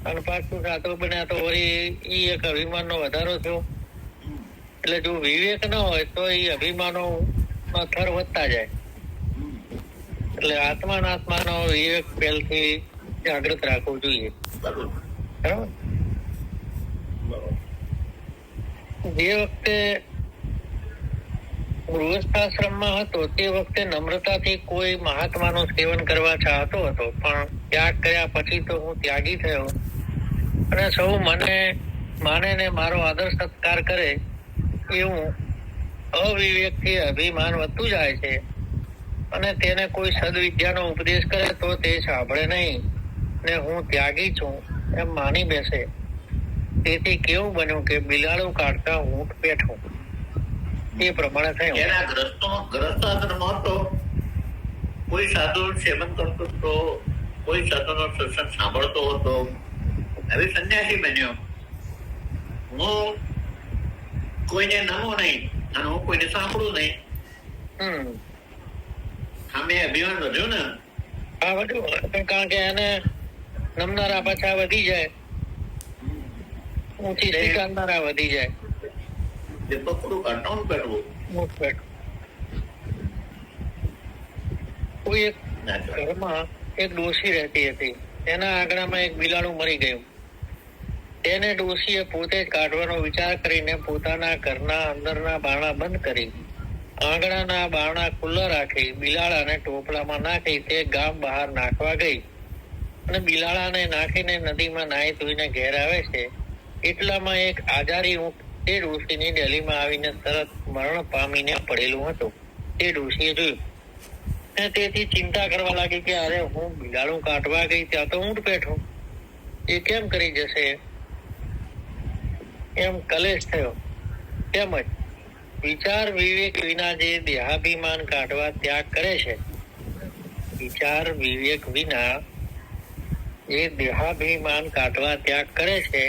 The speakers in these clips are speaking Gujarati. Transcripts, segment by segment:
અને પાછું સાધુ બન્યા તો વળી ઈ એક અભિમાન નો વધારો થયો. એટલે જો વિવેક ન હોય તો એ અભિમાનો થર વધતા જાય. એટલે આત્માનો વિવેક પહેલથી જાગૃત રાખવું જોઈએ. બરાબર. જે વખતે ગૃહસ્થાશ્રમમાં હતો તે વખતે નમ્રતાથી કોઈ મહાત્માનું સેવન કરવા ચાહતો હતો, પણ ત્યાગ કર્યા પછી તો હું ત્યાગી થયો અને સૌ મને માને ને મારો આદર સત્કાર કરે એવું અવિવેકથી અભિમાન વધતું જાય છે. અને તેને કોઈ સદવિદ્યાનો ઉપદેશ કરે તો તે સાંભળે નહીં ને હું ત્યાગી છું એમ માની બેસે. તેથી કેવું બન્યું કે બિલાડું કાઢતા ઊંટ બેઠું. એ પ્રમાણે થયું. એના ગ્રસ્તાશ્રમમાં તો કોઈ સાધુ સેવન કરતો હતો, કોઈ સાધુનો સત્સંગ સાંભળતો હતો. હવે સંન્યાસી બન્યો. હું કોઈને નમો નહીં અને હું કોઈને સાંભળું નહીં. સામે અભિમાન વધ્યું ને. હા, વધ્યું. કારણ કે એને નમનારા પાછા વધી જાય, ઊંચી સ્વીકારનારા વધી જાય. કોઈ એક ઘરમાં એક ડોશી રહેતી હતી. તેના આંગણામાં એક બિલાડું મરી ગયું. તેને ડોશીએ પોતે જ કાઢવાનો વિચાર કરીને પોતાના ઘરના અંદરના બારણા બંધ કરી, આંગણાના બારણા ખુલ્લા રાખી, બિલાડાને ટોપલામાં નાખી તે ગામ બહાર નાખવા ગઈ. અને બિલાડાને નાખીને નદીમાં નાહી ધોઈને ઘેર આવે છે. એટલામાં એક આજારી ઊંટ તે ડોશીની ડેલીમાં આવીને તરત મરણ પામીને પડેલું હતું. તે ડોશીએ જોયું અને તેથી ચિંતા કરવા લાગી કે અરે હું બિલાડું કાઢવા ગઈ ત્યાં તો ઊંટ બેઠો, એ કેમ કરી જશે એમ કલેશ થયો. તેમજ વિચાર વિવેક વિના જે દેહાભિમાન કાઢવા ત્યાગ કરે છે, વિચાર વિવેક વિના જે દેહાભિમાન કાઢવા ત્યાગ કરે છે,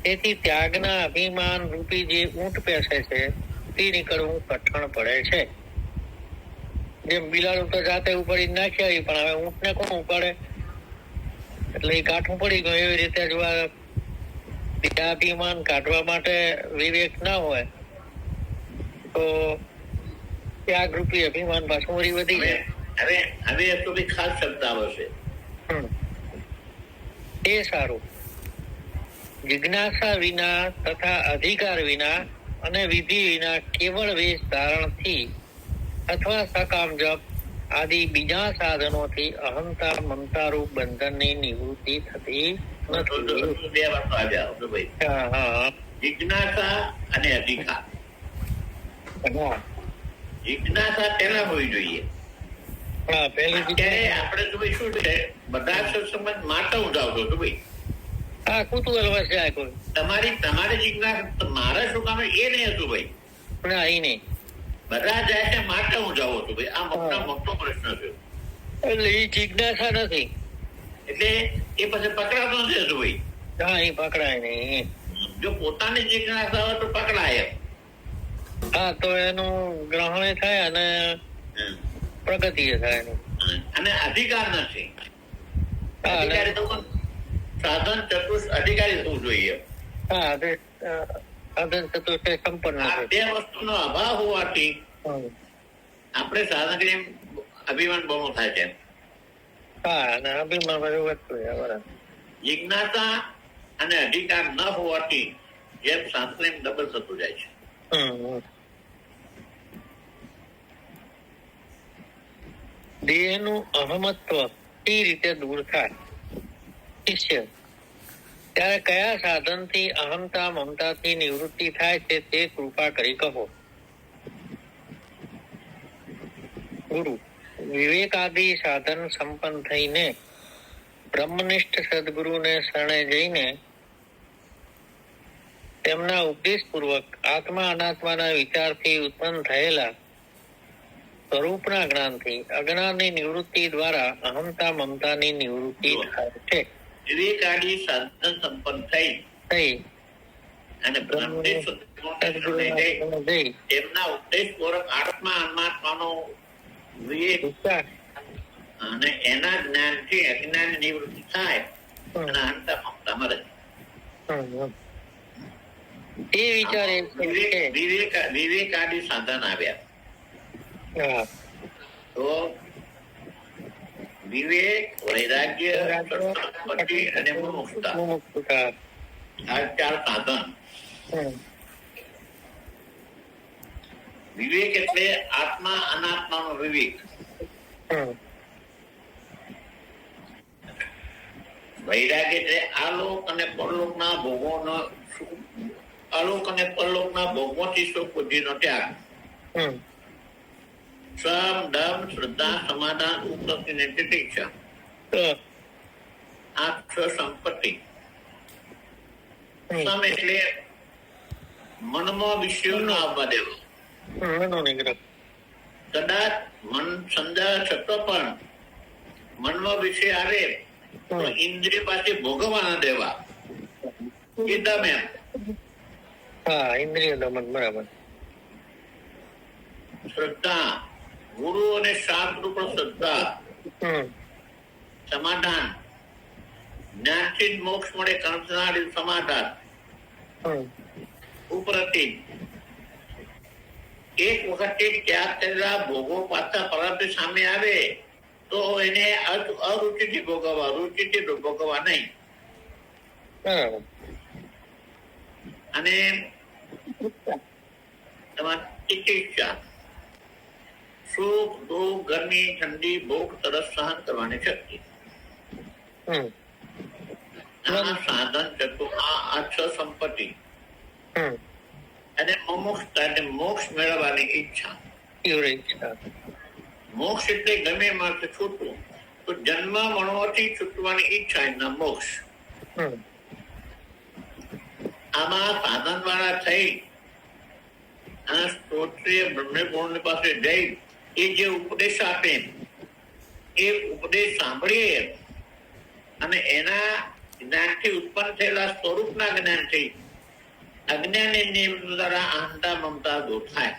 તેથી ત્યાગના અભિમાન રૂપી જે ઊંટ પેસે છે તે નીકળવું કઠણ પડે છે. જેમ બિલાડું તો જાતે ઉપાડી નાખ્યા, પણ હવે ઊંટ ને કોણ ઉપાડે? એટલે એ કાઠું પડી ગયું. એવી રીતે જો દેહાભિમાન કાઢવા માટે વિવેક ના હોય તો ત્યાગ રૂપી અભિમાન પાછું વળી વધી જાય. હવે તો બી ખાસ શબ્દ આવશે. એ સારું. જિજ્ઞાસા વિના તથા અધિકાર વિના અને વિધિ વિના કેવળ વેશ ધારણથી અથવા સકામ જપ આદિ બીજા સાધનોથી અહંતા મમતા રૂપ બંધનની નિવૃત્તિ થતી નથી. બે વાતો આવ્યા. જિજ્ઞાસા અને અધિકાર. જિજ્ઞાસા પેલા હોવી જોઈએ. આપણે તો ભાઈ શું છે, બધા સત્સંગ માટે હું જાઉં છું ભાઈ. હા, કુતૂહલ વસ્યા કોઈ તમારે જિજ્ઞાસા મારે શું કામ એ નહીં હતું ભાઈ. ના, એ નહીં. બધા જાય છે માટે હું જાઉં છું ભાઈ. આ મોટો પ્રશ્ન છે. એટલે એ જિજ્ઞાસા નથી, એટલે એ પછી પકડાતો નથી ભાઈ. હા, એ પકડાય નહીં. જો પોતાની જિજ્ઞાસા હોય તો પકડાય. હા, તો એનું ગ્રહણ થાય અને પ્રગતિ થાય. અને અધિકાર નથી. અધિકારી તો સાધન ચતુર્થ અધિકારી થવું જોઈએ. હા, સાધન ચતુર્થ સંપન્ન. આ બે વસ્તુનો અભાવ હોવાથી આપણે સાધન અભિમાન બહુ થાય છે. હા, અને અભિમાન વધતું. જિજ્ઞાસા અને અધિકાર ન હોવાથી જેમ સાંકળીમ ડબલ થતું જાય છે. દેહનું અહમત્વ એ રીતે દૂર થાય શિષ્ય, ત્યારે કયા સાધનથી અહમતા મમતાથી નિવૃત્તિ થાય છે તે કૃપા કરી કહો. ગુરુ, વિવેકાદિ સાધન સંપન્ન થઈને બ્રહ્મનિષ્ઠ સદગુરુને શરણે જઈને તેમના ઉપદેશ પૂર્વક આત્મા અનાત્માના વિચારથી ઉત્પન્ન થયેલા સ્વરૂપના જ્ઞાનથી અજ્ઞાનની નિવૃત્તિ દ્વારા અહમતા મમતાની નિવૃત્તિ થાય છે. વિવેકાદી સાધન સંપન્ન થઈ અને તેમના ઉપદેશ પૂર્વક આત્મા અનાત્માનો વિવેક અને એના જ્ઞાનથી અજ્ઞાન નિવૃત્તિ થાય અને અહંતા મમતા તમારે એ વિચાર વિવેક આદિ સાધન આવ્યા. તો વિવેક, વૈરાગ્ય, સંપત્તિ અને મુમુક્ષુતા આ 4 સાધન. વિવેક એટલે આત્મા અનાત્માનો વિવેક. વૈરાગ્ય એટલે આલોક અને પરલોકના ભોગોનો આલોક અને પરલોકના ભોગોથી સુખ બુદ્ધિનો ત્યાગ. સમ, દમ, શ્રદ્ધા, સમાધાન, ઉપલબ્ધિ ને તિતિક્ષા આ 6 સંપત્તિ. સમ એટલે મનમાં વિષયો ન આવવા દેવો. કદાચ મન સમજાય છતાં પણ મનમાં વિષય આવે તો ઇન્દ્રિય પાસે ભોગવવા ન દેવા. એ દમે ઇન્દ્રિય દમન. બરાબર. શ્રદ્ધા, ગુરુ અને શાસ્ત્ર ઉપર શ્રદ્ધા. સમાધાન, જ્ઞાનથી જ મોક્ષ મળે કર્મથી સમાધાન. ઉપરથી એક વખતે ત્યાગ કરેલા ભોગો પાછા પરાર્થ સામે આવે તો એને અરુચિથી ભોગવવા, રુચિથી ભોગવવા નહીં. અને તમારી ઈચ્છા, સુખ, દુઃખ, ગરમી, ઠંડી, ભૂખ, તરસ સહન કરવાની શક્તિ. આ સાધન થતું આ 6 સંપત્તિ. અને મુમુક્ષતા એટલે મોક્ષ મેળવવાની ઈચ્છા. મોક્ષ એટલે ગમે માર્ગે છૂટવું. તો જન્મ મરણોથી છૂટવાની ઈચ્છા એના મોક્ષ. આમાં સાધન વાળા થઈ આ સ્ત્રોત્રીય બ્રહ્મપૂર્ણ પાસે જઈ એ જે ઉપદેશ આપે એ ઉપદેશ સાંભળીએ અને એના જ્ઞાનથી ઉત્પન્ન થયેલા સ્વરૂપના જ્ઞાનથી અજ્ઞાની નિયમ દ્વારા અહંતા મમતા દૂર થાય.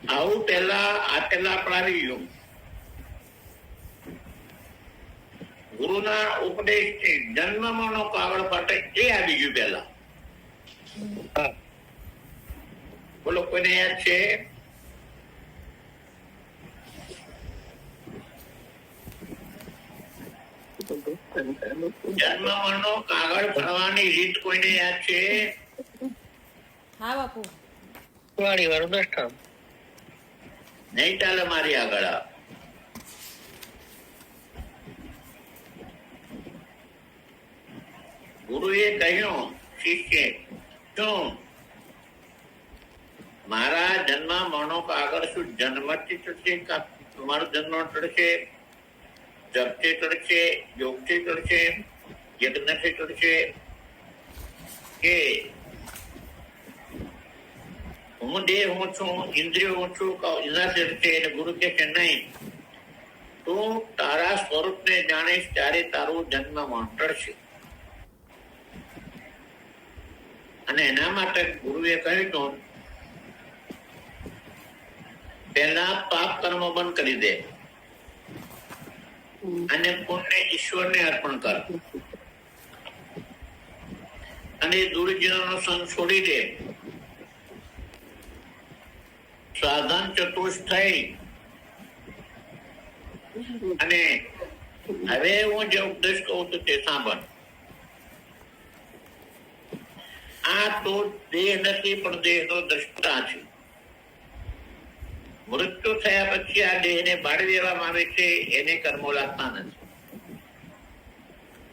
આવું પેલા અપનાવી ગયું. ગુરુના ઉપદેશ થી જન્મનો કાગળ ફાટે એ આવી ગયું પેલા. બોલો કોઈને યાદ છે? જન્મનો કાગળ ફરવાની રીત કોઈને યાદ છે? હા બાપુ. વાળી વાળું દષ્ટામ નહીં ચાલે મારી આગળ. ગુરુએ કહ્યું શિષ્ય શું મારા જન્મ મરણો આગળ શું જન્મથી ચડશે? તમારો જન્મ ચડશે, જપથી ચડશે, યોગથી ચડશે, યજ્ઞથી ચડશે કે હું દેહ હું છું, ઇન્દ્રિયો હું છું, એના ચડશે? અને ગુરુ કે છે નહીં, તું તારા સ્વરૂપને જાણીશ ત્યારે તારું જન્મ મરણ ચડશે. અને એના માટે ગુરુએ કહ્યું હતું પહેલા પાપ કર્મ બંધ કરી દે અને પુણ્ય ઈશ્વરને અર્પણ કર અને દુર્જનોનો સંગ છોડી દે. સાધન ચતુષ્ટ થઈ અને હવે હું જે ઉપદેશ કહું છું તે સાંભળ. આ તો દેહ નથી પણ દેહનો દ્રષ્ટા છે. મૃત્યુ થયા પછી આ દેહને બાળી દેવામાં આવે છે, એને કર્મો લાગતા નથી.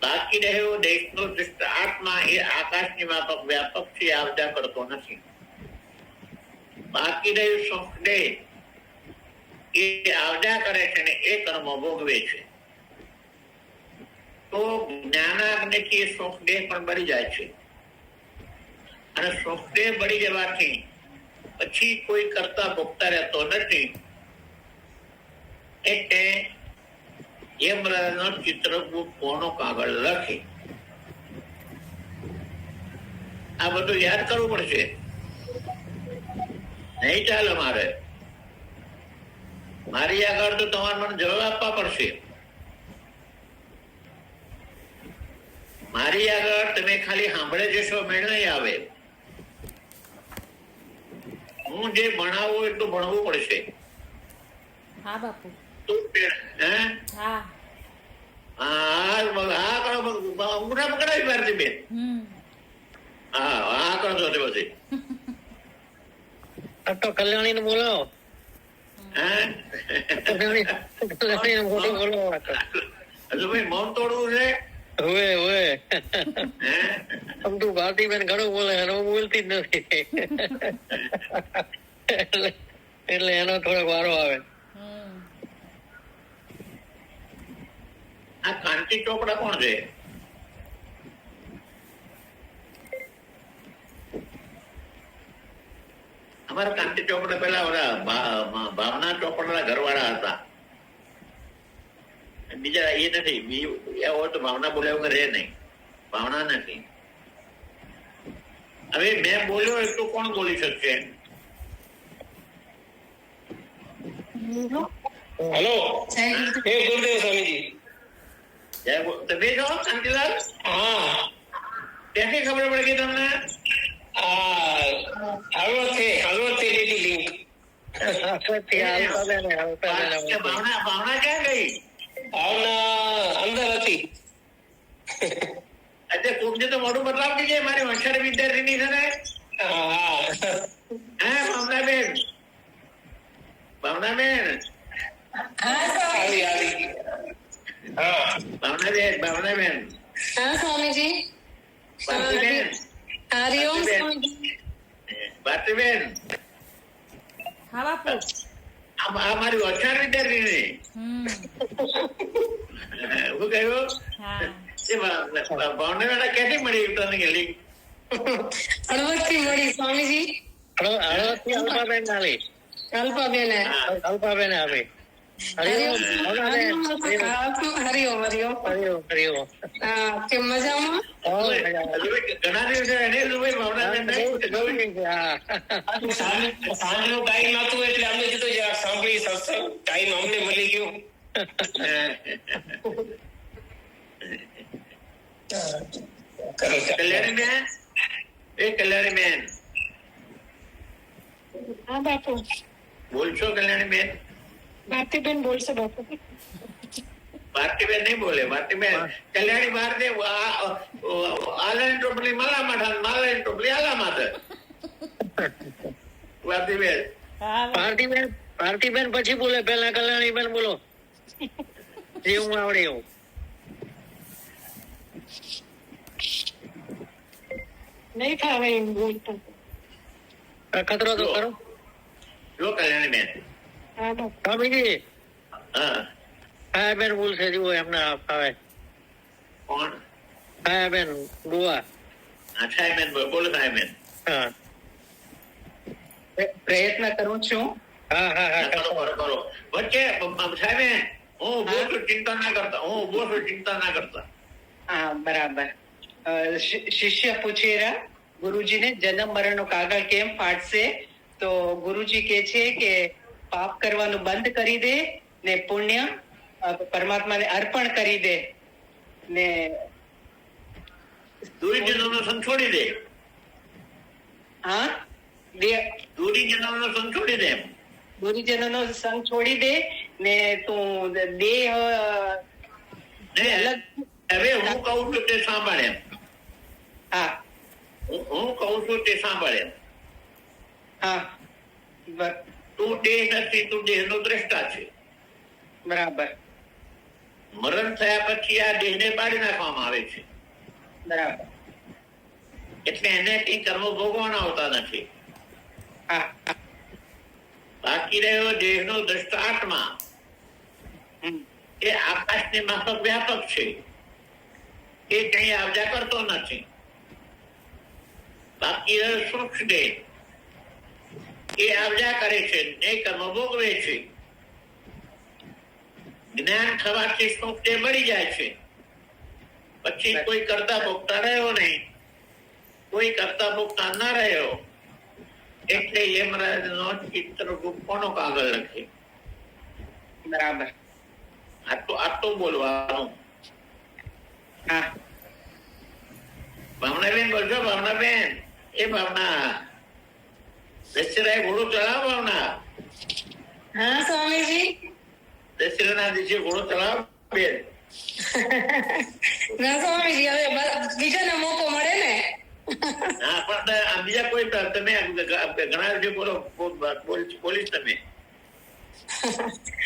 બાકી રહ્યો દેશનો દ્રષ્ટા આત્મા એ આકાશની માફક વ્યાપક છે, આવજા કરતો નથી. બાકી રહ્યું સુખ દેહ એ આવજા કરે છે ને એ કર્મો ભોગવે છે. તો જ્ઞાનાગ્નિથી સુખ દેહ પણ બળી જાય છે અને સુખ દેહ બળી જવાથી પછી કોઈ કરતા ભોગતા રહેતો નથી. એટલે યમરાજનો ચિત્રગુપ્ત કોનો કાગળ લખે. આ બધું યાદ કરવું પડશે, નહીં ચાલે. મારી આગળ તો તમારે મને જવાબ આપવા પડશે. મારી આગળ તમે ખાલી સાંભળે જશો, મેળ નહીં આવે. હું જે ભણાવું એટલું ભણવું પડશે. હા બાપુ. તો હે હા. હા કરો અંગૂઠા પકડાવી ભારતી બેન. હા કરો છો પછી. તો કલ્યાણી ને બોલાવો. કલ્યાણી ને મોટું બોલાવો. હજુ ભાઈ મૌન તોડવું છે. હવે આમ તું ભારતીબેન ઘણું બોલે અને હું બોલતી જ નથી. એટલે એનો થોડોક વારો આવે. આ કાંતિ ચોપડા કોણ છે? અમારા કાંતિ ચોપડા પેલા ભાવના ચોપડા ઘરવાળા હતા. બીજા એ નથી. હોય તો ભાવના બોલ્યા વગર રહે નહીં. ભાવના નથી. હવે મેં બોલ્યો એટલું કોણ બોલી શકશે? હેલો, હે ગુરુદેવ સ્વામીજી. તમે છો કાંતિલાલ? હા, ત્યાંથી ખબર પડી ગઈ તમને? હળવદથી લીધી લિંક. ભાવના ક્યાં ગઈ? અંદર હતી. આજે કોકને તો મોઢું બતાવતી છે. મારી હોશિયાર વિદ્યાર્થીની છે ને. હે ભાવનાબેન? ભાવનાબેન ભાવનાબેન હા સ્વામીજી. ભારતીબેન હરિઓમ સ્વામીજી. ભારતીબેન હા બાપુ. આ મારી હોશિયાર વિદ્યાર્થીની. શું કહ્યું? હા. ભાવનાબેન ક્યાંથી મળી તને ગયેલી? હળવદથી મળી સ્વામીજી. હળવદથી અલ્પાબેન આવી. અલ્પાબેન અલ્પાબેન આવી. હરિઓમ. હરિઓમ. હરિઓમ. હા, કેમ મજામાં? ઘણા દિવસે એને ભાવનાબેન સાંજનું ટાઈમ હતું એટલે અમે કીધું યાર સાંભળી સત્સંગ. ટાઈમ અમને મળી ગયો. કલ્યાણીબેન, એ કલ્યાણીબેન હા બાપુ. બોલશો? કલ્યાણીબેન ભારતીબેન બોલશે બાપુ. ભારતીબેન નહીં બોલે. ભારતીબેન કલ્યાણી ભારતી આલાની ટોપલી માલા માઠા, માલાની ટોપલી આલા માથે. ભારતીબેન ભારતીબેન પછી બોલે. પેલા કલ્યાણીબેન બોલો. જેવું આવડે એવું. નહીં ફાવે એમ બોલતા. ખતરો તો કરો. જો કલ્યાણીબેન. હા બાપુ. સ્વામીજી હા બેન બોલશે. જુઓ એમને ફાવે. કોણ? બેન ગોવા. સાહેબેન બોલો. સાહેબેન હા પ્રયત્ન કરું છું. હા કરો. વચ્ચે સાહેબેન હું ઉભો છું, ચિંતા ના કરતા. હું ઉભો છું, ચિંતા ના કરતા. હા, બરાબર. શિષ્ય પૂછેરા ગુરુજીને જન્મ મરણ નો કાગળ કેમ ફાટશે? તો ગુરુજી કે છે કે પાપ કરવાનું બંધ કરી દે ને પુણ્ય પરમાત્માને અર્પણ કરી દે ને દુરીજનોનો સંગ છોડી દે. હા, દુરીજનોનો સંગ છોડી દે. ગુરુજનોનો સંગ છોડી દે ને તું દેહ અલગ. હવે હું કહું છું તે સાંભળે. હા હું કહું છું તે સાંભળે. હા, તું દેહ નથી, તું દેહ નો દ્રષ્ટા છે. બરાબર મરણ થયા પછી આ દેહ ને બાળી નાખવામાં આવે છે. બરાબર. એટલે એને કઈ કર્મો ભોગવાના આવતા નથી. હા બાકી રહ્યો દેહ નો દ્રષ્ટા આત્મા. એ આકાશની માફક વ્યાપક છે. એ કઈ આવજા કરતો નથી. બાકી રહ્યો સૂક્ષ્મ દેહ. એ આવજા કરે છે, એ કર્મ ભોગવે છે. જ્ઞાન થવાથી સૂક્ષ્મ દેહ મળી જાય છે. પછી કોઈ કરતા ભોગતા રહ્યો નહીં, કોઈ કરતા ભોગતા ના રહ્યો. એટલે યમરાજ નો ચિત્રગુપ્ત કોનો કાગળ લખે? બરાબર. આટલું બોલવાનું. હા ભાવનાબેન, એ ભાવના દશેરાએ ઘોડો ચલાવો. ભાવના હા સ્વામીજી. દશેરાના દિવસે ઘોડો ચલાવો બેન. ના સ્વામીજી, હવે બીજાને મોકો મળે ને. હા, પણ આ બીજા કોઈ તમે ઘણા જે બોલો બોલીશ તમે.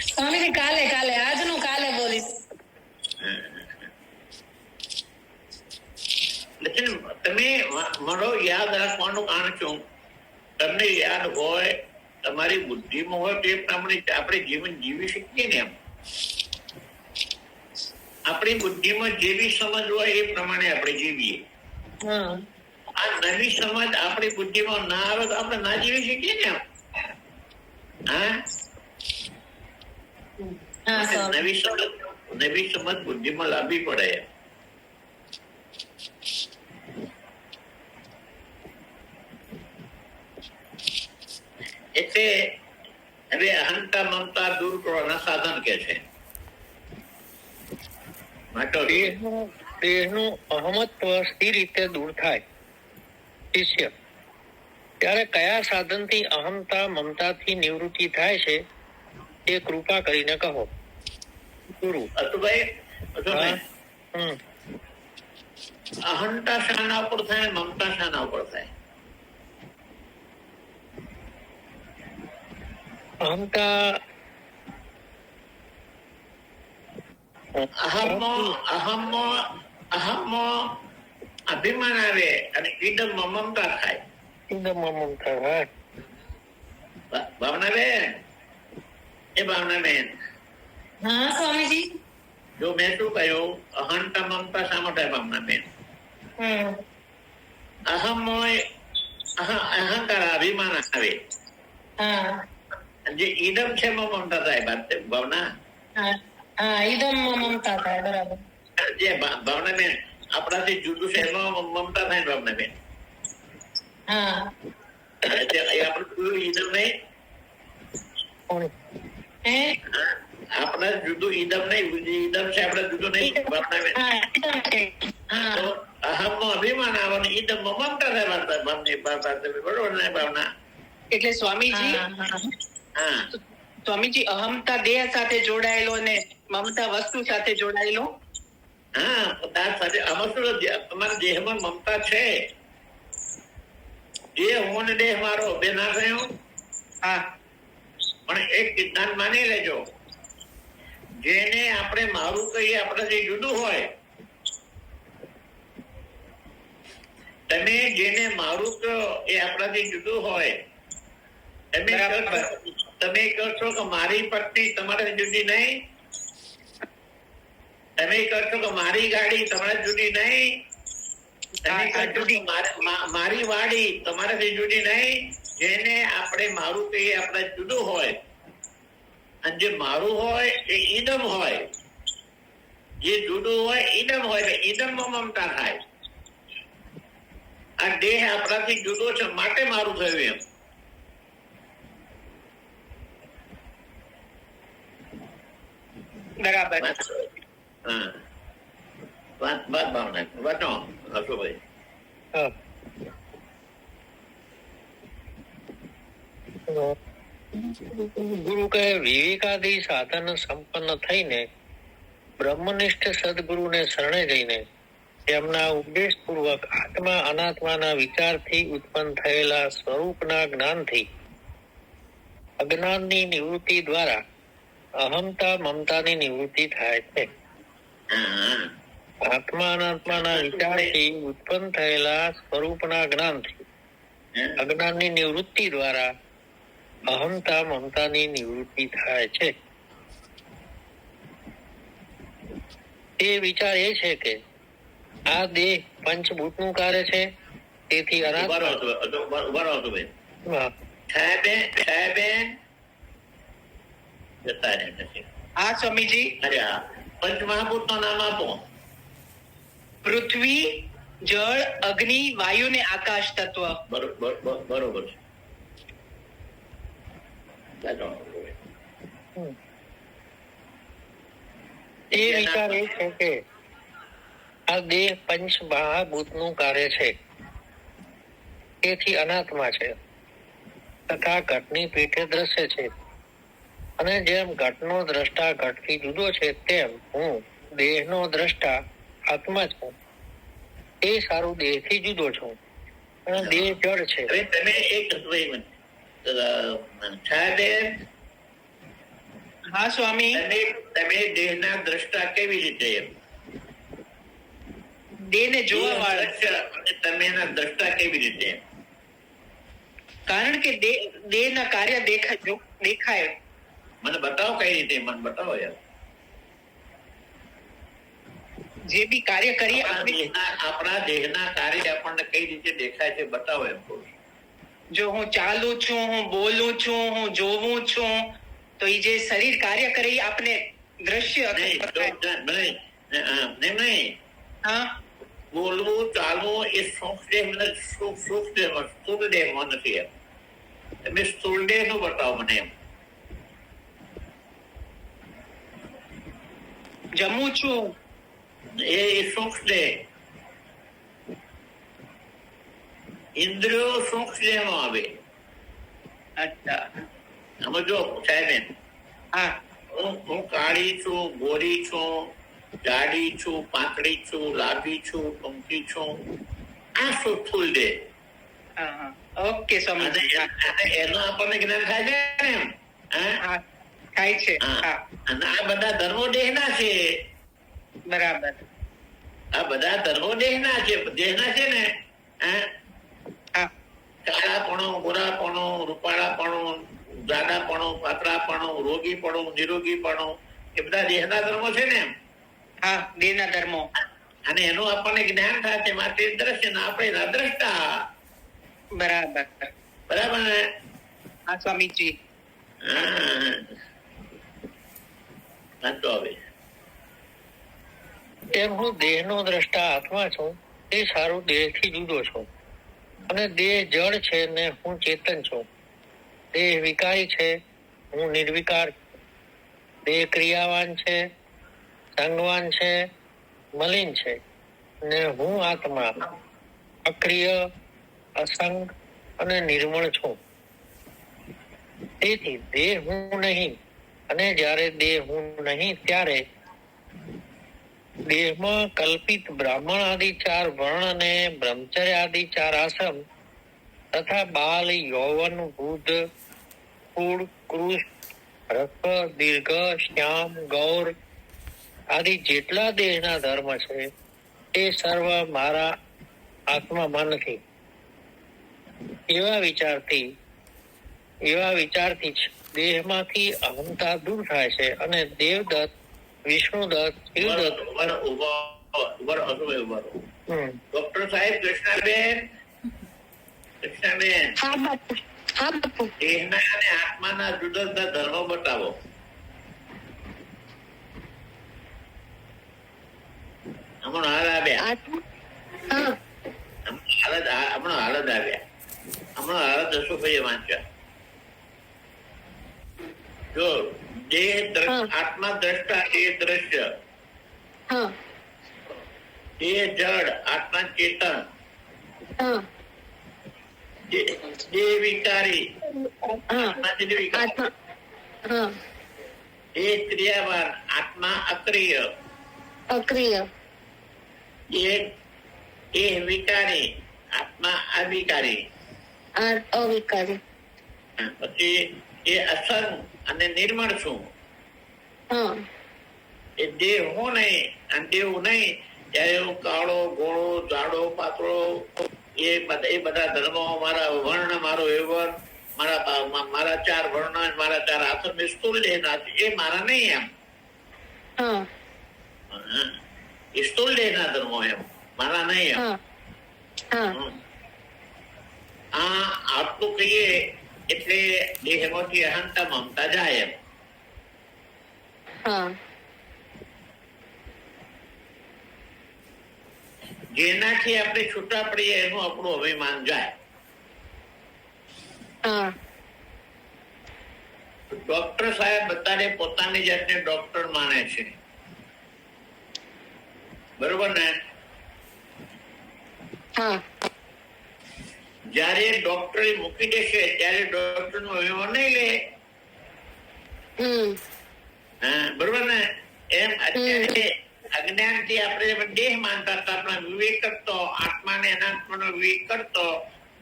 સ્વામીજી કાલે આજનું કાલે બોલીશ. લેકિન તમે મારો યાદ રાખવાનું કારણ શું? તમને યાદ હોય, તમારી બુદ્ધિમાં હોય તે પ્રમાણે આપણે જીવન જીવી શકીએ ને. એમ આપણી બુદ્ધિમાં જેવી સમજ હોય એ પ્રમાણે આપણે જીવીએ. આ નવી સમજ આપણી બુદ્ધિમાં ના આવે તો આપણે ના જીવી શકીએ ને. નવી સમજ બુદ્ધિમાં લાવવી પડે. એટલે હવે અહંતા મમતા દૂર કરવાના સાધન કે છે. દેહનું અહમત્વ સી રીતે દૂર થાય શિષ્ય? ત્યારે કયા સાધનથી અહમતા મમતાથી નિવૃત્તિ થાય છે એ કૃપા કરીને કહો. ગુરુ. અહંતા શાના ઉપર થાય, મમતા શાના ઉપર થાય? અહમતા અભિમાન આવે અને ઈદમ મમતા થાય. ભાવનાબેન, એ ભાવનાબેન, હા સ્વામીજી. જો મેં શું કહ્યું, અહંતા મમતા શા માટે? ભાવનાબેન, અહંકાર અભિમાન આવે, જે ઈદમ છે મમતા થાય. ભાવના ઈદમ મમતા થાય. બરાબર. જે ભાવનાબેન આપણાથી જુદું છે એમાં મમતા થાય. ભાવનાબેન, આપણું ઈદમ નહીં, આપણા જુદું ઈદમ નહીં, ઈદમ છે આપણે જુદું નહીં. ભાવનાબેન, અહમ નો અભિમાન આવવાનું, ઈદમ મમતા થાય. બરોબર ને ભાવના? એટલે સ્વામીજી, સ્વામીજી અહમતા દેહ સાથે જોડાયેલો ને મમતા વસ્તુ સાથે જોડાયેલો. તમારા દેહમાં મમતા છે. દેહ હું ને દેહ મારો બે ના થયો. પણ એક સિદ્ધાંત માની લેજો, જેને આપણે મારું કહીએ આપણાથી જુદું હોય, તમે જેને મારું કહો એ આપણાથી જુદું હોય. તમે કહો છો કે મારી પત્ની તમારાથી જુદી નહીં, તમે કહો છો કે મારી ગાડી તમારાથી જુદી નહીં, તમે કહો છો કે મારી વાડી તમારાથી જુદી નહીં. જેને આપણે મારું કહીએ આપણે જુદું હોય, અને જે મારું હોય એ ઈદમ હોય, જે જુદું હોય ઈદમ હોય. ઈદમમાં મમતા થાય. આ દેહ આપણાથી જુદો છે માટે મારું થયું એમ. બરાબર. વાત ભાવના વાંચો હસુભાઈ. ગુરુ કહે, વિવેકાદી સાધન સંપન્ન થઈને બ્રહ્મનિષ્ઠ સદગુરુને શરણે જઈને તેમના ઉપદેશ પૂર્વક આત્મા અનાત્માના વિચારથી ઉત્પન્ન થયેલા સ્વરૂપના જ્ઞાનથી અજ્ઞાનની નિવૃત્તિ દ્વારા અહમતા મમતાની નિવૃત્તિ થાય છે. આત્મા અનાત્માના વિચારથી ઉત્પન્ન થયેલા સ્વરૂપના જ્ઞાનથી અજ્ઞાનની નિવૃત્તિ દ્વારા અહમતા મમતાની નિવૃત્તિ થાય છે. તે વિચાર એ છે કે આ દેહ પંચભૂતનું કાર્ય છે, તેથી સ્વામીજી પંચમહાભૂત નું નામ આપો. પૃથ્વી, જળ, અગ્નિ, વાયુ ને આકાશ તત્વ. બરોબર છે. એ વિચાર એ છે કે આ દેહ પંચ મહાભૂત નું કાર્ય છે, તેથી અનાત્મા છે તથા ઘટની પીઠે દ્રશ્ય છે. અને જેમ ઘટનો દ્રષ્ટા ઘટથી જુદો છે તેમ હું દેહનો દ્રષ્ટા આત્મા છું. એ સારું દેહથી જુદો છું અને દેહ જળ છે. હવે તમે એક છાયાબેન, હા સ્વામી. તમે દેહના દ્રષ્ટા કેવી રીતે? દેહને જોવા વાળા. અને તમે એના દ્રષ્ટા કેવી રીતે? કારણ કે દેહના કાર્ય દેખાય. મને બતાવો કઈ રીતે, મને બતાવો યાર. જે બી કાર્ય કરીએ આપણા દેહના કાર્ય આપણને કઈ રીતે દેખાય છે બતાવો એમ કહું છું. જો હું ચાલું છું, હું બોલું છું, હું જોવું છું, તો એ જે શરીર કાર્ય કરે એ આપણે દ્રશ્ય નહીં. હા, બોલવું ચાલવું એ સ્થૂળ દેહમાં નથી. એમ તમે સ્થૂળ દેહ નું બતાવો મને. એમ જમું છું એ સૂક્ષ્મ દેહ. ઇન્દ્રિયો સૂક્ષ્મ દેહમાં આવે. અચ્છા. સમજો સાહેબ. હા, હું કાળી છું, ગોરી છું, જાડી છું, પાતળી છું, લાંબી છું, ટૂંકી છું. આ સ્થૂળ દેહ. હા, ઓકે સ્વામી. અને એનું આપણને જ્ઞાન થાય છે ને. એમ હા, થાય છે. હા, અને આ બધા ધર્મો દેહના છે. બરાબર. આ બધા ધર્મો દેહના છે ને. હા, કાળાપણું, ગોરાપણું, રૂપાળાપણું, જાડાપણું, પાતળાપણું, રોગીપણું, નિરોગીપણું, એ બધા દેહના ધર્મો છે ને. હા, દેહના ધર્મો. અને એનું આપણને જ્ઞાન થાય છે માટે દ્રશ્ય ને આપણે એના દ્રષ્ટા. બરાબર. બરાબર ને? હા સ્વામીજી. વાંચો હવે. તેમ હું દેહનો દ્રષ્ટા આત્મા છું. એ સારું દેહથી જુદો છું અને દેહ જળ છે ને હું ચેતન છું. દેહ વિકારી છે, હું નિર્વિકાર. દેહ ક્રિયાવાન છે, સંગવાન છે, મલિન છે ને હું આત્મા અક્રિય, અસંગ અને નિર્મળ છું. તેથી દેહ હું નહીં અને જ્યારે દેહ હું નહીં ત્યારે દેહમાં કલ્પિત બ્રાહ્મણ આદિ 4 વર્ણ અને બ્રહ્મચર્ય આદિ 4 આશ્રમ તથા બાલ, યૌવન, વૃદ્ધ, કુળ, કૃષ, રસ્વ, દીર્ઘ, શ્યામ, ગૌર આદિ જેટલા દેહના ધર્મ છે તે સર્વ મારા આત્મામાં નથી. એવા વિચારથી જ દેહમાંથી અહંતા દૂર થાય છે અને દેવદત્ત, વિષ્ણુદત્ત, શિવદત્ત. ડોક્ટર સાહેબ, કૃષ્ણાબેન, હા બાપુ. હા બાપુ. દેહના અને આત્માના જુદા જુદા ધર્મો બતાવો. હમણાં હાલ આવ્યા. હમણાં હાલત આવ્યા. હમણાં હાલત અશોકભાઈએ વાંચ્યા. જો દેહ આત્મા દ્રષ્ટા એ દ્રશ્ય, દેહ જડ આત્મા ચેતન, દેહ વિકારી આત્મા નિર્વિકાર, દેહ ક્રિયાવાન આત્મા અક્રિય, દેહ વિકારી આત્મા અવિકારી, પછી એ અસંગ અને નિર્મળ છું. એ દેહ હું નહીં અને દેવું નહીં. ત્યારે હું કાળો, ગોળો, જાડો, પાતળો એ બધા ધર્મો, મારા વર્ણ, મારો વ્યવહાર, મારા 4 વર્ણ, મારા 4 આશ્રમ સ્થૂળ દેહના છે. એ મારા નહીં. એમ સ્થૂળ દેહના ધર્મો એમ મારા નહીં. એમ આટલું કહીએ એટલે દેહમાંથી અહંતા મમતા જાય. એમ જેનાથી આપણે છૂટા પડીએ એનું આપણું અભિમાન જાય. ડોક્ટર સાહેબ બધાને પોતાની જાતને ડોક્ટર માને છે. બરોબર ને? જયારે ડોક્ટરે મૂકી દેશે ત્યારે ડોક્ટર નો વીમો નહીં લે. હા, બરોબર ને? એમ અત્યારે અજ્ઞાન થી આપણે દેહ માનતા હતા, આપણા વિવેક કરતો, આત્માને અનાત્માનો વિવેક કરતો,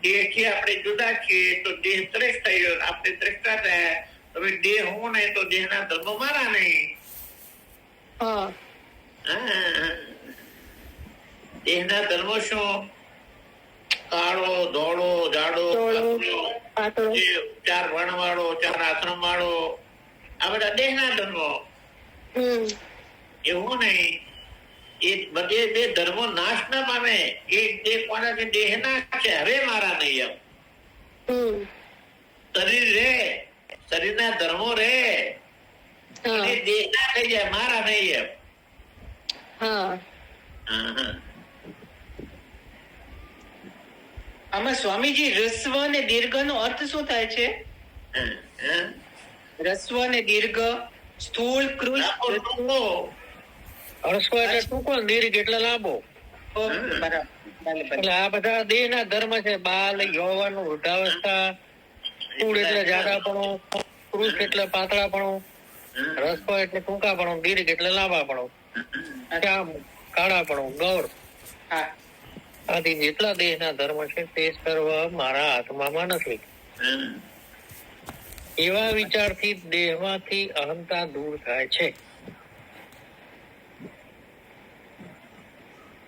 દેહ થી આપણે જુદા છીએ તો દેહ શ્રેષ્ઠ થઈ ગયો, આપણે શ્રેષ્ઠા થયા. હવે દેહ હું નહીં તો દેહના ધર્મો મારા નહીં. દેહના ધર્મો શું? કાળો, ધોળો, જાડો, ચાર વર્ણ વાળો, ચાર આશ્રમ વાળો, આ બધા દેહના ધર્મો. એવું નહીં, એ બધે બે ધર્મો નાશ ના પામે. એક દેહ કોના છે? દેહના છે, હવે મારા નહીં. એમ શરીર રે, શરીરના ધર્મો રે, દેહના થઈ જાય, મારા નહીં. એમ આમાં સ્વામીજી રસ્વ અને દીર્ઘ નો અર્થ શું થાય છે? રસ્વ અને દીર્ઘ, સ્થૂળ, કૃષ. હર્ષ એટલે ટૂંકો, દીર્ઘ એટલે લાંબો. એટલે આ બધા દેહ ના ધર્મ છે. બાલ, યૌવન, વૃદ્ધાવસ્થા, સ્થૂળ એટલે જાડાપણું, કૃષ એટલે પાતળાપણું, રસ્વ એટલે ટૂંકાપણું, દીર્ઘ એટલે લાંબાપણું, શ્યામ કાળાપણું, ગૌર. આથી જેટલા દેહના ધર્મ છે તે સર્વ મારા આત્મામાં નથી. એવા વિચારથી દેહમાંથી અહંતા દૂર થાય છે.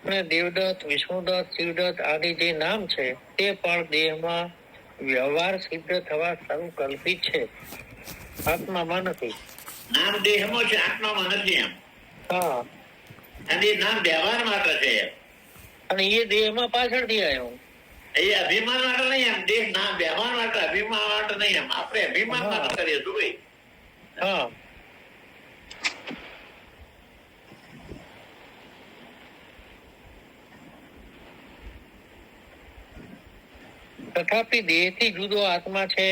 અને દેવદત્ત, વિષ્ણુદત્ત, શિવદત્ત આદિ જે નામ છે તે પણ દેહમાં વ્યવહાર સિદ્ધ થવા સંકલ્પિત છે, આત્મામાં નથી. નામ દેહમાં છે, આત્મામાં નથી. એમ હા, અને નામ વ્યવહાર માટે છે. અને એ દેહમાં પાછળથી આવ્યો. એ અભિમાન માટે નહીં. એમ દેહ નામ વ્યવહાર માટે, અભિમાન માટે નહીં. એમ આપણે અભિમાન માટે કરીએ શું ભાઈ? હા, તથાપિ દેહથી જુદો આત્મા છે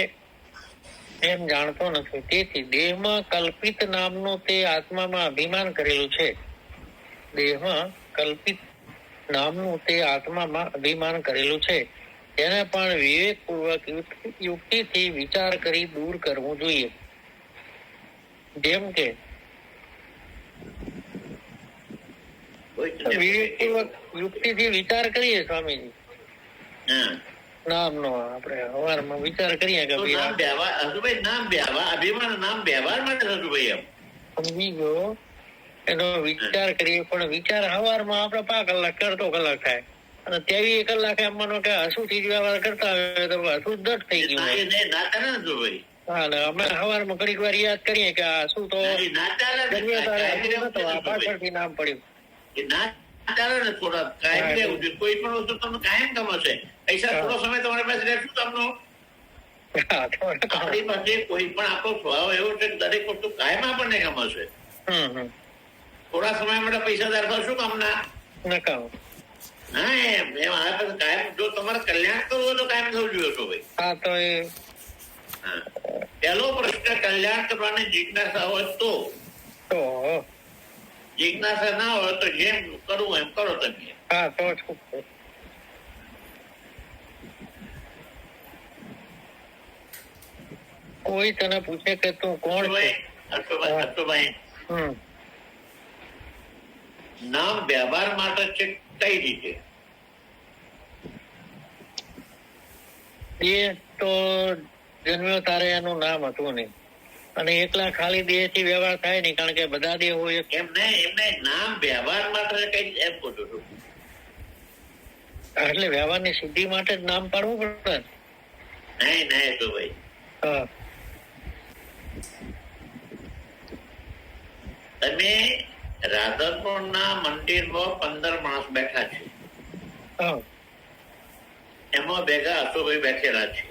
એમ જાણતો નથી. તેથી દેહમાં કલ્પિત નામનું તે આત્મામાં અભિમાન કરેલું છે. દેહમાં કલ્પિત નામનું તે આત્મામાં અભિમાન કરેલું છે. તેને પણ વિવેકપૂર્વક યુક્તિથી વિચાર કરી દૂર કરવું જોઈએ. જેમ કે વિવેકપૂર્વક યુક્તિથી વિચાર કરીએ સ્વામીજી નામનો, આપણે સવારમાં વિચાર કરીએ કે નામ વ્યવહાર, નામ વ્યવહાર, અભિમાન નામ વ્યવહાર માટે થતું ભાઈ. એમ સમજી ગયો, એનો વિચાર કરીએ. પણ વિચાર સવારમાં આપણે 5 કલાક કરતો કલાક થાય, અને 23 કલાક એમ માનો કે હસુથી જ વ્યવહાર કરતા હોય તો હસું દટ થઈ ગયું. હા, અમે સવારમાં ઘડીક વાર યાદ કરીએ કે આ શું તો પાછળથી નામ પડ્યું. થોડા કાયમ રહેવું જોઈએ. કોઈ પણ વસ્તુ તમને કાયમ ગમશે. પૈસા થોડો સમય તમારી પાસે રહેશું તમને. આપણી પાસે કોઈ પણ આપણો સ્વભાવ એવો છે કે દરેક વસ્તુ કાયમ આપણને ગમશે. થોડા સમય માટે પૈસાદાર થશું કામના નકામ. હા, એમ કાયમ જો તમારે કલ્યાણ કરવું હોય તો કાયમ થવું જોઈએ છો ભાઈ. હા, તો એ પહેલો પ્રશ્ન કલ્યાણ કરવાની જિજ્ઞાસા હોય તો. જિજ્ઞાસા ના હોય તો જેમ કરવું એમ કરો તમે. હા, તો શું કોઈ તને પૂછે કે તું કોણ છે? હર્ષભાઈ, નામ વ્યવહાર માટે છે કઈ રીતે? એ તો જન્મ્યો તારે એનું નામ હતું નહીં, અને એકલા ખાલી દેહ થી વ્યવહાર થાય નહીં, કારણ કે બધા દેહ હોય. એમને નામ વ્યવહાર માટે કઈ એમ પૂછું છું. એટલે વ્યવહારની સિદ્ધિ માટે જ નામ પાડવું પડે. નહીં તો ભાઈ, તમે રાધનપુર ના મંદિરમાં 15 માણસ બેઠા છે. એમાં ભેગા અશુભાઈ બેઠેલા છે.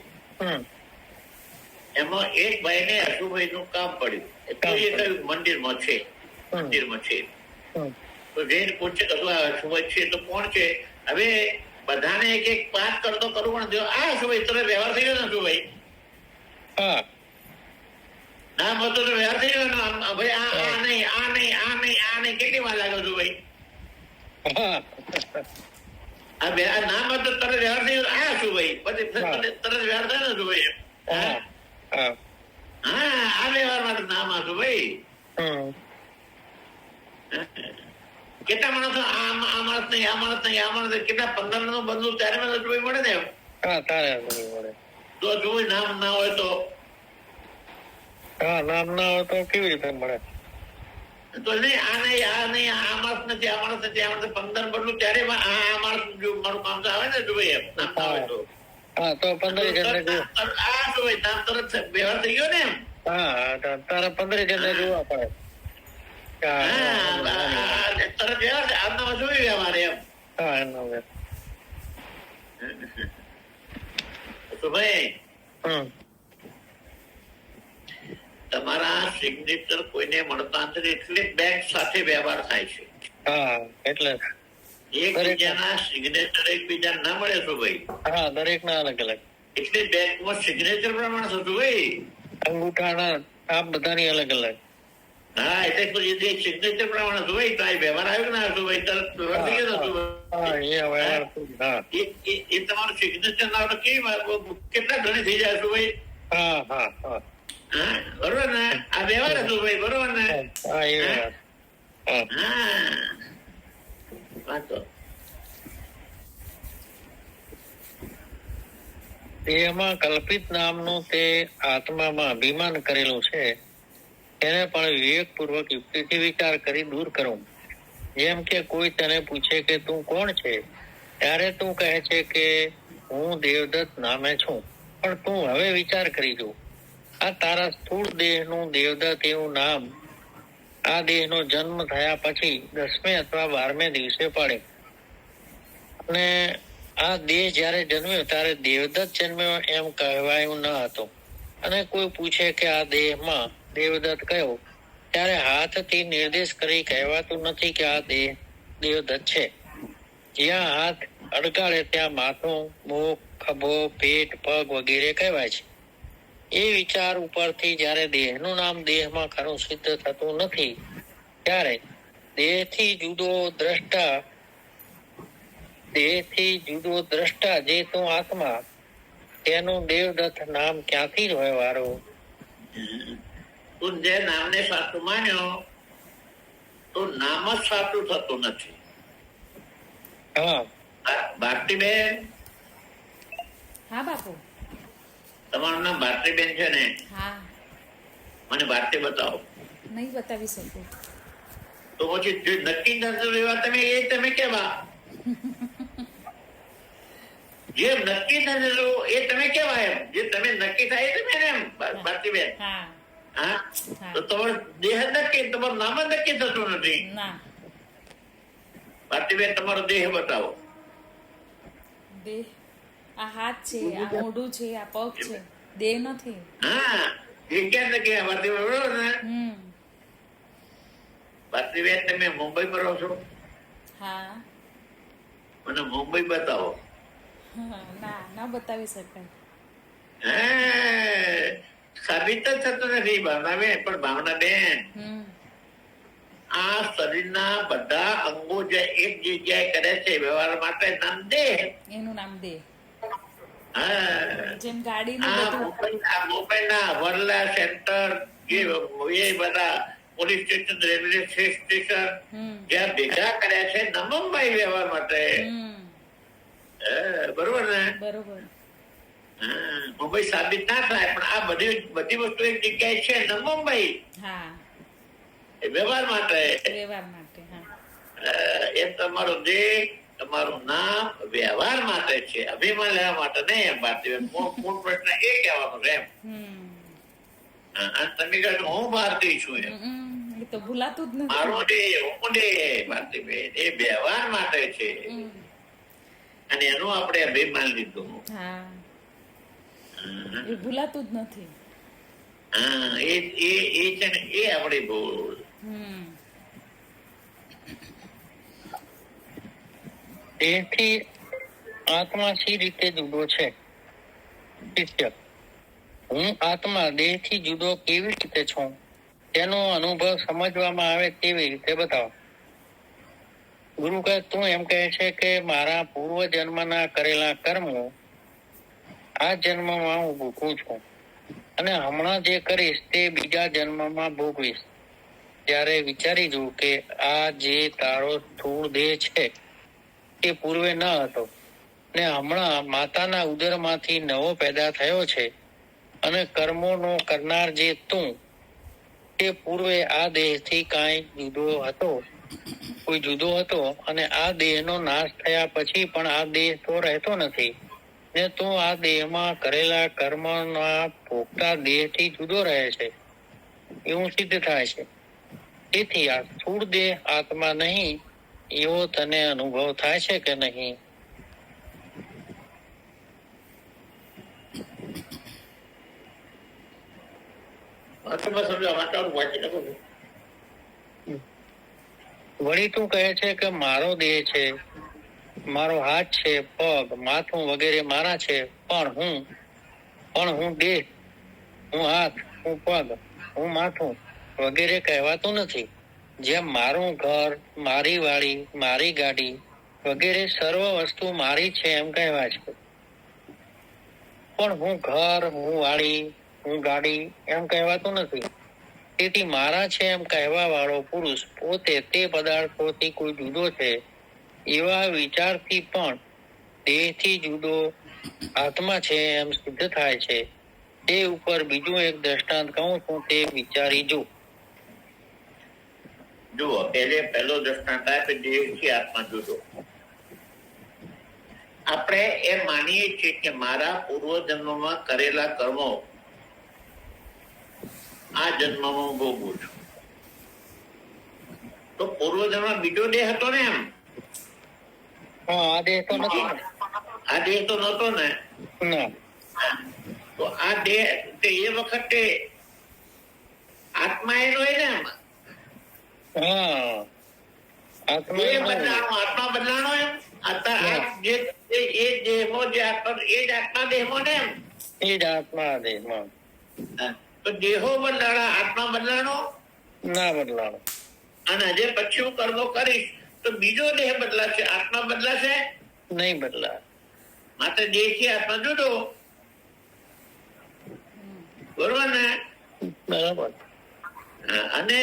એમાં એક ભાઈ ને અશુભાઈ નું કામ પડ્યું. મંદિરમાં છે તો જઈને પૂછે અશુભાઈ છે તો કોણ છે? હવે બધાને એક એક પાઠ કરતો કરવું પણ આ અશુભાઈ તને વ્યવહાર થઈ ગયો ને અશુભાઈ? નામ હતો તો વ્યવહાર થઈ ગયો. ભાઈ આ નહીં કેટલી વાર લાગે છું ભાઈ? આ નામ તો તરત વ્યવહાર થઈ આ શું ભાઈ પછી તરત વ્યવહાર થાય ને શું ભાઈ હા હા હા આ વ્યવહાર માટે નામ આશું ભાઈ કેટલા માણસો આ માણસ નહીં આ માણસ નહીં આ માણસ કેટલા 15 નો બંધુ ત્યારે મને જોઈ મળે ને હા તારે મળે તો જોઈ નામ ના હોય તો હા નામ ના હોય તો કેવી રીતે મળે તો નહીં આ નહીં આ નહીં આ માણસ નથી આ માણસ નથી આ માણસ 15 બંધુ ત્યારે આ માણસ જો મારું કામ આવે ને જોઈ એમ નામ ના હોય તો હા તો 15 જણને જો આ જોઈ નામ તરત વ્યવહાર થઈ ગયો ને એમ હા તારા 15 જણને જોવા પડે તરત વ્યવહાર આમનામાં જોઈ વ્યવહાર એમ હા એનો તો ભાઈ તમારા સિગ્નેચર કોઈને મળતા નથી એટલે બેંક સાથે વ્યવહાર થાય છે હા એટલે એકબીજાના સિગ્નેચર એકબીજા ના મળે છો ભાઈ હા દરેક ના અલગ અલગ એટલે બેંકમાં સિગ્નેચર પ્રમાણે થતું ભાઈ અંગૂઠાના આ બધાની અલગ અલગ હા એટલે સિગ્નેચર પ્રમાણે થતું ભાઈ તો આ વ્યવહાર આવ્યો ના હતો ભાઈ તરત વ્યવહાર થઈ ગયો હતો એ તમારું સિગ્નેચર ના હોય કેવી કેટલા ઘણી થઈ જાય છો ભાઈ હા હા હા બરોબર ને આ વ્યવહાર હતો ભાઈ બરોબર ને એમાં કલ્પિત નામનું તે આત્મામાં અભિમાન કરેલું છે તેને પણ વિવેકપૂર્વક યુક્તિથી વિચાર કરી દૂર કરવું. જેમ કે કોઈ તને પૂછે કે તું કોણ છે ત્યારે તું કહે છે કે હું દેવદત્ત નામે છું, પણ તું હવે વિચાર કરી જો આ તારા સ્થૂળ દેહનું દેવદત્ત એવું નામ આ દેહનો જન્મ થયા પછી 10મે અથવા 12મે દિવસે પડે અને આ દેહ જયારે જન્મ્યો ત્યારે દેવદત્ત જન્મ્યો એમ કહેવાયું ન હતું. અને કોઈ પૂછે કે આ દેહમાં દેવદત્ત કયો ત્યારે હાથથી નિર્દેશ કરી કહેવાતું નથી કે આ દેહ દેવદત્ત છે. જ્યાં હાથ અડગાડે ત્યાં માથું, મુખ, ખભો, પેટ, પગ વગેરે કહેવાય છે. એ વિચાર ઉપરથી જયારે દેહનું નામ દેહમાં ખરું સિદ્ધ થતું નથી ત્યારે દેહથી જુદો દ્રષ્ટા જે તું આત્મા તેનું દેવદત્ત નામ ક્યાંથી જ હોય વારો? તું જે નામને સાચું માન્યો તો નામ જ સાચું થતું નથી. હા ભારતીબેન, હા બાપુ. તમારું નામ ભારતીબેન છે ને? હા. મને ભારતી બતાવો. નહીં બતાવી શકું. તો પછી જે નક્કી થતું એવા તમે કેવા? જે નક્કી થયેલું એ તમે કેવા એમ? જે તમે નક્કી થાય તમે એમ ભારતીબેન? હા. હા તો તમારો દેહ નક્કી, તમારું નામ જ નક્કી થતું નથી. ના. ભારતીબેન તમારો દેહ બતાવો. દેહ આ હાથ છે, આ મોઢું છે, આ પગ છે, દેહ નથી. હા એ ક્યાં નક્કી ભારતીબેન બરોબર ને? ભારતીબેન તમે મુંબઈમાં રહો છો? હા. મને મુંબઈ બતાવો. ના બતાવી શકાય. સાબિત જ થતું નથી ભાવનાબેન. પણ ભાવનાબેન, આ શરીરના બધા અંગો જે એક જગ્યાએ કરે છે વ્યવહાર માટે નામ દેહ. એનું નામ દેહ. હા જેમ ગાડી મુંબઈના વરલા સેન્ટર જે એ બધા પોલીસ સ્ટેશન, રેલવે સ્ટેશન જ્યાં ભેગા કર્યા છે મુંબઈ વ્યવહાર માટે. બરોબર ને? બરોબર. મુંબઈ સાબિત ના થાય પણ આ બધી વસ્તુ એક જગ્યાએ છે ને મુંબઈ. હા વ્યવહાર માટે. વ્યવહાર માટે. હા એમ તમારો દેહ, તમારું નામ વ્યવહાર માટે છે, અભિમાન લેવા માટે નહીં. એમ ભારતીય મૂળ પ્રશ્ન એ કહેવાનો છે એમ. અને તમે કહો હું ભારતીય છું એમ. એ તો ભૂલાતું જ નથી. મારો દેહ, હું દેહ ભારતીબેન એ વ્યવહાર માટે છે અને એનું આપણે અભિમાન લીધું. હા એ ભૂલાતું જ નથી. હા એ છે ને એ આપણી ભૂલ. દેહથી આત્મા સી રીતે જુદો છે? શિષ્ય: હું આત્મા દેહથી જુદો કેવી રીતે છું તેનો અનુભવ સમજવામાં આવે તેવી રીતે બતાવો. ગુરુ કહે તું એમ કહે છે કે મારા પૂર્વ જન્મના કરેલા કર્મો આ જન્મમાં હું ભોગવું છું અને હમણાં જે કરીશ તે બીજા જન્મમાં ભોગવીશ. ત્યારે વિચારી જોઉં કે આ જે તારો સ્થૂળ દેહ છે તે પૂર્વે ન હતો ને હમણાં માતાના ઉદરમાંથી નવો પેદા થયો છે અને કર્મોનો કરનાર જે તું તે પૂર્વે આ દેહથી કાંઈ જુદો હતો, કોઈ જુદો હતો અને આ દેહનો નાશ થયા પછી પણ આ દેહ તો રહેતો નથી ને તું આ દેહમાં કરેલા કર્મના ભોગતા દેહથી જુદો રહે છે એવું સિદ્ધ થાય છે. તેથી આ સ્થૂળ દેહ આત્મા નહીં એવો તને અનુભવ થાય છે કે નહીં? વાંચવામાં સમજાવવા માટે આવું વાંચી નાખો ને. વળી તું કહે છે કે મારો દેહ છે, મારો હાથ છે, પગ, માથું વગેરે મારા છે, પણ હું દેહ, હું હાથ, હું પગ, હું માથું વગેરે કહેવાતું નથી. જેમ મારું ઘર, મારી વાડી, મારી ગાડી વગેરે સર્વ વસ્તુ મારી છે એમ કહેવાય છે. પણ હું ઘર, હું વાડી, હું ગાડી એમ કહેવાતું નથી. તેથી મારા છે એમ કહેવા વાળો પુરુષ પોતે તે પદાર્થોથી કોઈ જુદો છે એવા વિચારથી પણ દેહથી જુદો આત્મા છે એમ સિદ્ધ થાય છે. તે ઉપર બીજું એક દ્રષ્ટાંત કહું છું, તે વિચારી જો. જુઓ, પહેલો દ્રષ્ટાંત આપે દેહથી આત્મા જુદો. આપણે એમ માનીએ છીએ કે મારા પૂર્વ જન્મમાં કરેલા કર્મો આ જન્મમાં ભોગવું છું. તો પૂર્વ જન્મ બીજો દેહ હતો ને એમ? આ દેહ તો નથી ને. આ દેહ તો નતો ને. ના. તો આ દેહ એ વખતે આત્મા એનો ને એમ. હા, આત્મા આત્મા બદલાણો એમ. એ દેહો જે આત્મા એ જ આત્મા દેહમાં ને એમ. એ જ આત્મા દેહમાં. તો દેહો બદલાણા, આત્મા બદલાણો ના બદલાણો. અને હજે પછી હું કર્મો કરીશ તો બીજો દેહ બદલાશે, આત્મા બદલાશે નહીં બદલા. માટે દેહ થી આત્મા જુદો. બરોબર ને? બરાબર. અને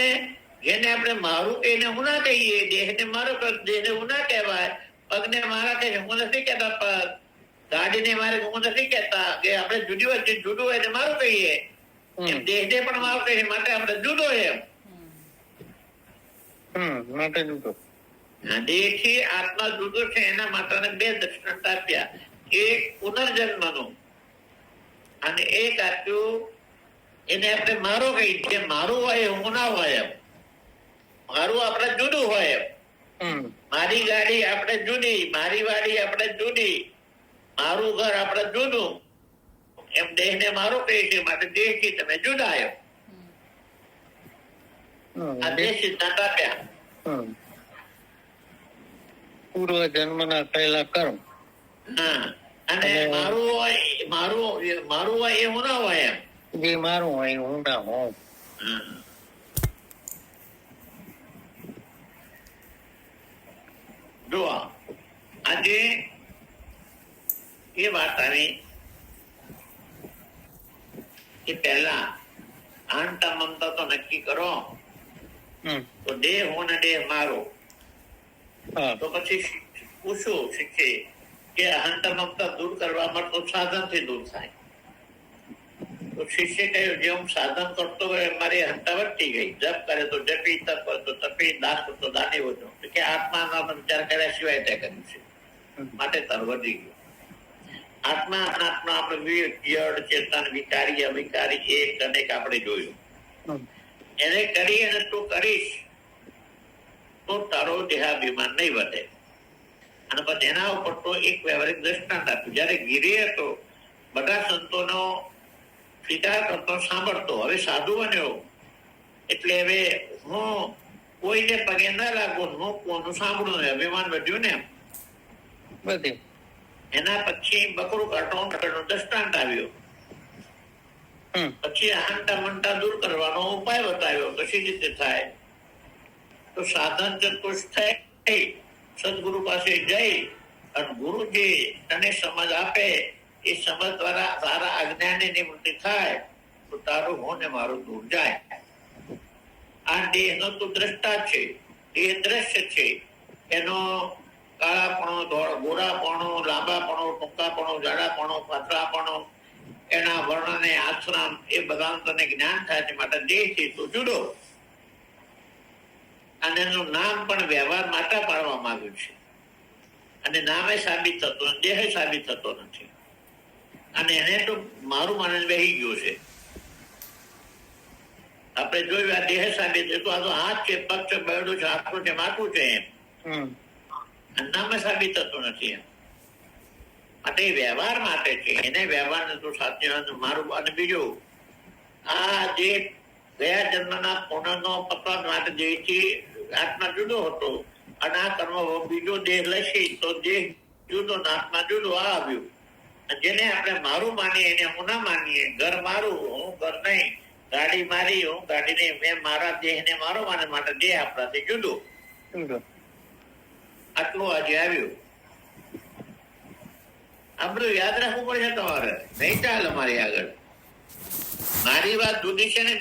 જેને આપણે મારું કહીને હું ના કહીએ, દેહને મારો દેહને હું ના કહેવાય, પગને મારા કહે હું નથી કહેતા, પગ ગાડીને મારે હું નથી કહેતા કે આપણે જુદી વસ્તુ જુદું હોય મારું કહીએ એમ દેહને પણ મારું કહીએ માટે આપણે જુદો એમ. માટે જુદો. દેહ થી આત્મા જુદો છે એના માટે બે દ્રષ્ટાંત આપ્યા. એક પુનર્જન્મનું અને એક આપ્યું એને આપણે મારો કહી કે મારું હોય હું ના હોય એમ. મારું આપણે જુદું હોય એમ. મારી ગાડી આપણે જુદી, મારી વાડી આપણે જુદી, મારું ઘર આપણે જુદું એમ દેહ ને મારો કહે છે માટે દેહ થી તમે જુદા એમ. આ બે સિદ્ધાંત આપ્યા. પૂર્વ જન્મના કરેલા કર્મ. હા, અને મારું હોય એ હું ના હોય એમ. જે મારું હોય હું ના હોઉં. જો આજે એ વાત આવી કે પહેલા આનતા મમતા તો નક્કી કરો તો દેહ હું ને દેહ મારો. તો પછી પૂછું શીખે કે અહંતા મમતા દૂર કરવા માટે સાધન થી દૂર થાય. તો શિષ્ય કહ્યું જે હું સાધન કરતો હોય મારી અહંતા વધતી ગઈ. જપ કરે તો જપી, તપ તો તપી, દાસ તો દાની વધુ કે આત્માના વિચાર કર્યા સિવાય તે કર્યું છે માટે તર વધી ગયું. આત્મા અનાત્મા આપણે જડ ચેતન વિચારી અવિકારી એક અનેક આપણે જોયું. એને કરી અને તું કરીશ તો તારો દેહાભિમાન નહીં વધે. અને પછી એના ઉપર તો એક વ્યવહારિક દ્રષ્ટાંત આપ્યું. જયારે ગીરી હતો બધા સંતોનો સ્વીકાર કરતો, સાંભળતો. હવે સાધુ બન્યો એટલે હવે હું કોઈને પગે ના લાગુ, હું કોનું સાંભળું, અભિમાન વધ્યું ને બધી. એના પછી બકરું કાઢવાનું દ્રષ્ટાંત આવ્યું. પછી અહંતા મનતા દૂર કરવાનો ઉપાય બતાવ્યો કશી રીતે થાય. તો સાધન ચતુષ્ટ થઈ સદગુરુ પાસે જઈ અને ગુરુજી તને સમજ આપે, એ સમજ દ્વારા તારા અજ્ઞાનની નિવૃત્તિ થાય તો તારું હું ને મારું દૂર જાય. આ દેહનો તો દ્રષ્ટા છે, એ દ્રશ્ય છે. એનો કાળાપણો, ગોરાપણો, લાંબાપણો, ટૂંકાપણો, જાડાપણો, પાતળાપણો, એના વર્ણ ને આશ્રમ એ બધા તને જ્ઞાન થાય છે. માટે દેહ છે તો જુદો. અને એનું નામ પણ વ્યવહાર માટે પાડવામાં આવ્યું છે. અને નામે સાબિત થતો નથી, દેહ સાબિત થતો નથી. અને એને તો મારું માનસ બેસી ગયું છે. આપણે જોયું આ દેહ સાબિત છે તો આ તો હાથ છે, પગ છે, બરડું છે, હાથું છે, માથું છે એમ. નામે સાબિત થતું નથી એમ. માટે વ્યવહાર માટે છે, એને વ્યવહાર ને તો સાચું મારું. અને બીજું આ જે ગયા જન્મના પુનઃનો પતન માટે દેહથી આત્મા જુદો હતો અને આ કર્મ બીજો દેહ લસી તો દેહ જુદો, આત્મા જુદો આ આવ્યું. જેને આપણે મારું માનીએ એને હું ના માનીએ. ઘર મારું, હું ઘર નહીં. ગાડી મારી, હું ગાડી નહીં. મેં મારા દેહ ને મારો માને, માટે દેહ આપણાથી જુદો. આટલું આજે આવ્યું. આ બધું યાદ રાખવું પડશે તમારે, નહીં ચાલે મારી આગળ. મારી વાત જુદી છે ને